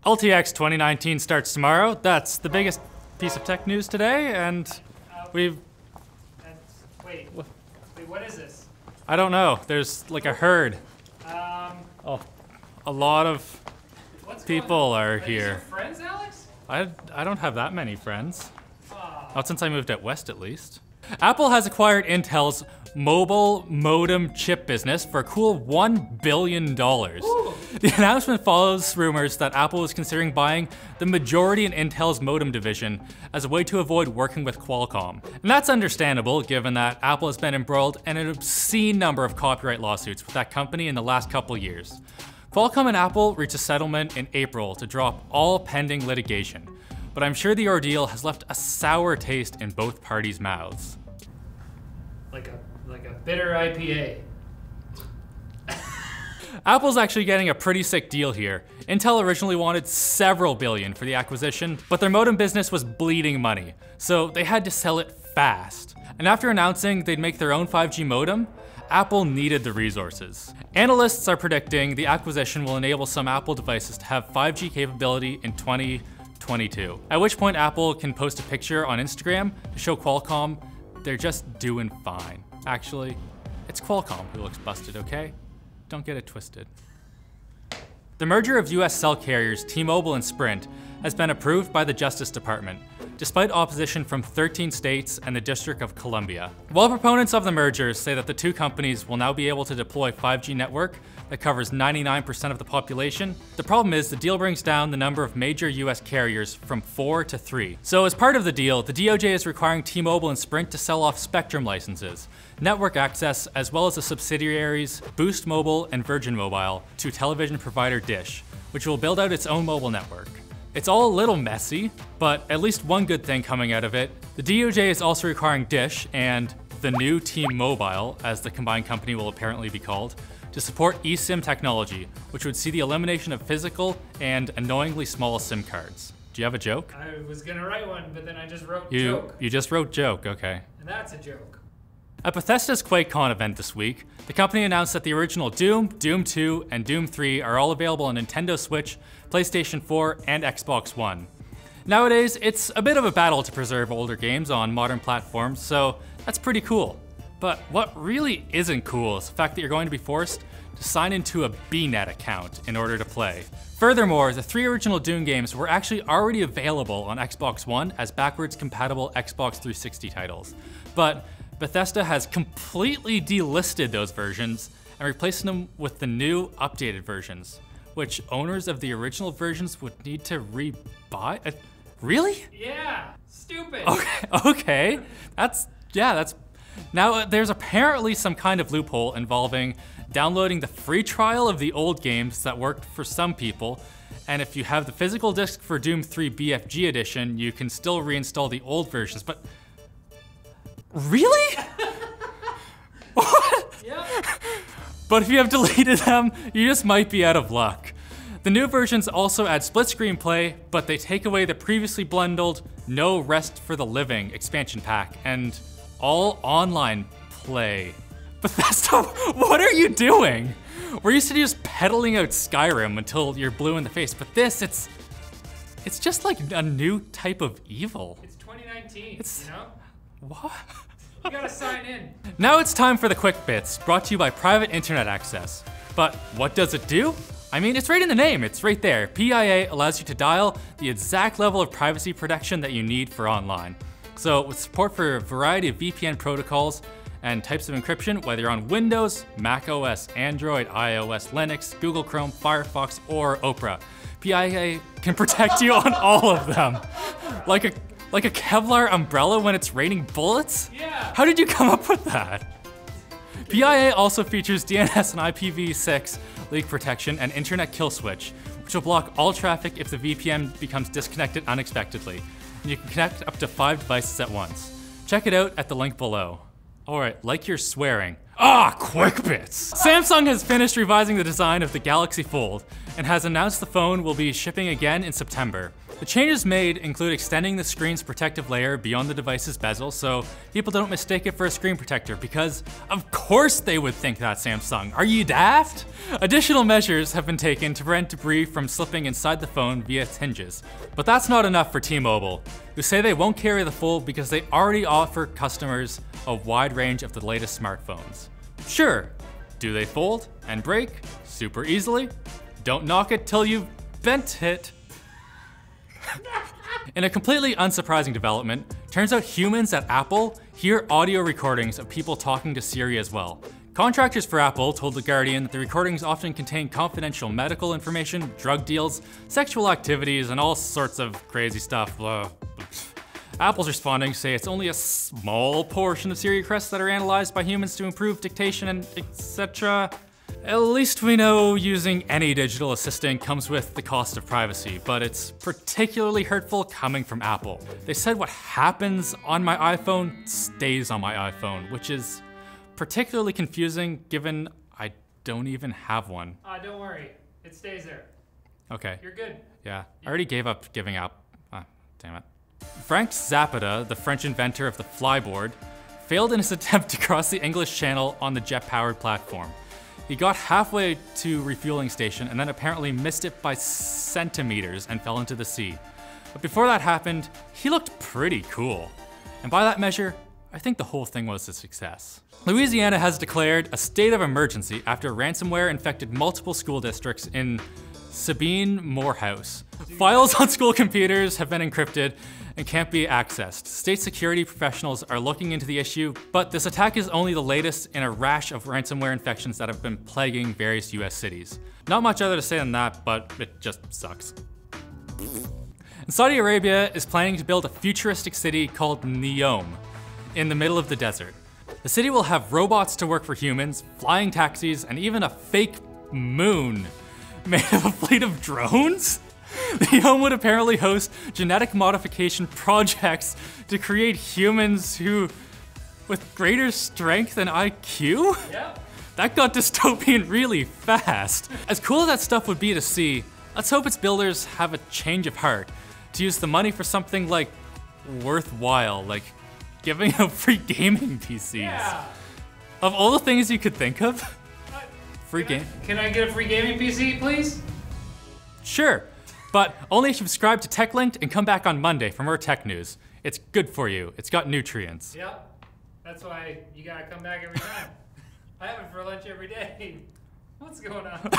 LTX 2019 starts tomorrow. That's the biggest piece of tech news today, and we've... Wait, what is this? I don't know. There's like a herd. Oh, a lot of people are here. These your friends, Alex? I don't have that many friends. Not since I moved out west, at least. Apple has acquired Intel's mobile modem chip business for a cool $1 billion. Ooh. The announcement follows rumors that Apple is considering buying the majority in Intel's modem division as a way to avoid working with Qualcomm. And that's understandable, given that Apple has been embroiled in an obscene number of copyright lawsuits with that company in the last couple years. Qualcomm and Apple reached a settlement in April to drop all pending litigation, but I'm sure the ordeal has left a sour taste in both parties' mouths. Like a bitter IPA. Apple's actually getting a pretty sick deal here. Intel originally wanted several billion for the acquisition, but their modem business was bleeding money, so they had to sell it fast. And after announcing they'd make their own 5G modem, Apple needed the resources. Analysts are predicting the acquisition will enable some Apple devices to have 5G capability in 2022, at which point Apple can post a picture on Instagram to show Qualcomm they're just doing fine. Actually, it's Qualcomm who looks busted, okay? Don't get it twisted. The merger of US cell carriers T-Mobile and Sprint has been approved by the Justice Department, despite opposition from 13 states and the District of Columbia. While proponents of the merger say that the two companies will now be able to deploy 5G network that covers 99% of the population, the problem is the deal brings down the number of major US carriers from 4 to 3. So as part of the deal, the DOJ is requiring T-Mobile and Sprint to sell off spectrum licenses, network access, as well as the subsidiaries Boost Mobile and Virgin Mobile to television provider Dish, which will build out its own mobile network. It's all a little messy, but at least one good thing coming out of it. The DOJ is also requiring Dish and the new T-Mobile, as the combined company will apparently be called, to support eSIM technology, which would see the elimination of physical and annoyingly small SIM cards. Do you have a joke? I was gonna write one, but then I just wrote joke. You just wrote joke, okay. And that's a joke. At Bethesda's QuakeCon event this week, the company announced that the original Doom, Doom 2, and Doom 3 are all available on Nintendo Switch, PlayStation 4, and Xbox One. Nowadays, it's a bit of a battle to preserve older games on modern platforms, so that's pretty cool. But what really isn't cool is the fact that you're going to be forced to sign into a BNet account in order to play. Furthermore, the 3 original Doom games were actually already available on Xbox One as backwards compatible Xbox 360 titles. But Bethesda has completely delisted those versions and replaced them with the new updated versions, which owners of the original versions would need to re-buy. Really? Yeah, stupid. Okay, that's. Now there's apparently some kind of loophole involving downloading the free trial of the old games that worked for some people, and if you have the physical disc for Doom 3 BFG edition, you can still reinstall the old versions, but really? What? Yep. But if you have deleted them, you just might be out of luck. The new versions also add split screen play, but they take away the previously bundled No Rest for the Living expansion pack and all online play. Bethesda, what are you doing? We're used to just peddling out Skyrim until you're blue in the face, but this, it's just like a new type of evil. It's 2019, you know? What? You gotta sign in. Now it's time for the quick bits, brought to you by Private Internet Access. But what does it do? I mean, it's right in the name, it's right there. PIA allows you to dial the exact level of privacy protection that you need for online. So with support for a variety of VPN protocols and types of encryption, whether you're on Windows, Mac OS, Android, iOS, Linux, Google Chrome, Firefox, or Opera, PIA can protect you on all of them. Like a Kevlar umbrella when it's raining bullets? Yeah. How did you come up with that? PIA also features DNS and IPv6 leak protection and internet kill switch, which will block all traffic if the VPN becomes disconnected unexpectedly. And you can connect up to 5 devices at once. Check it out at the link below. All right, like you're swearing. Ah, QuickBits! Samsung has finished revising the design of the Galaxy Fold and has announced the phone will be shipping again in September. The changes made include extending the screen's protective layer beyond the device's bezel so people don't mistake it for a screen protector, because of course they would think that, Samsung. Are you daft? Additional measures have been taken to prevent debris from slipping inside the phone via its hinges. But that's not enough for T-Mobile, who say they won't carry the Fold because they already offer customers a wide range of the latest smartphones. Sure, do they fold and break super easily? Don't knock it till you've bent it. In a completely unsurprising development, turns out humans at Apple hear audio recordings of people talking to Siri as well. Contractors for Apple told The Guardian that the recordings often contain confidential medical information, drug deals, sexual activities, and all sorts of crazy stuff. Apple's responding say it's only a small portion of Siri requests that are analyzed by humans to improve dictation and etc. At least we know using any digital assistant comes with the cost of privacy, but it's particularly hurtful coming from Apple. They said what happens on my iPhone stays on my iPhone, which is particularly confusing given I don't even have one. Don't worry, it stays there. Okay. You're good. Yeah, I already gave up giving up. Damn it. Frank Zapata, the French inventor of the flyboard, failed in his attempt to cross the English Channel on the jet-powered platform. He got halfway to refueling station and then apparently missed it by centimeters and fell into the sea. But before that happened, he looked pretty cool. And by that measure, I think the whole thing was a success. Louisiana has declared a state of emergency after ransomware infected multiple school districts in Sabine Morehouse. Files on school computers have been encrypted and can't be accessed. State security professionals are looking into the issue, but this attack is only the latest in a rash of ransomware infections that have been plaguing various US cities. Not much other to say than that, but it just sucks. And Saudi Arabia is planning to build a futuristic city called Neom in the middle of the desert. The city will have robots to work for humans, flying taxis, and even a fake moon made of a fleet of drones? The home would apparently host genetic modification projects to create humans with greater strength and IQ? Yep. That got dystopian really fast. As cool as that stuff would be to see, let's hope its builders have a change of heart to use the money for something like worthwhile, like giving out free gaming PCs. Yeah. Of all the things you could think of, free game. Can I get a free gaming PC, please? Sure. But only if you subscribe to TechLinked and come back on Monday for more tech news. It's good for you. It's got nutrients. Yep. That's why you gotta come back every time. I have it for lunch every day. What's going on?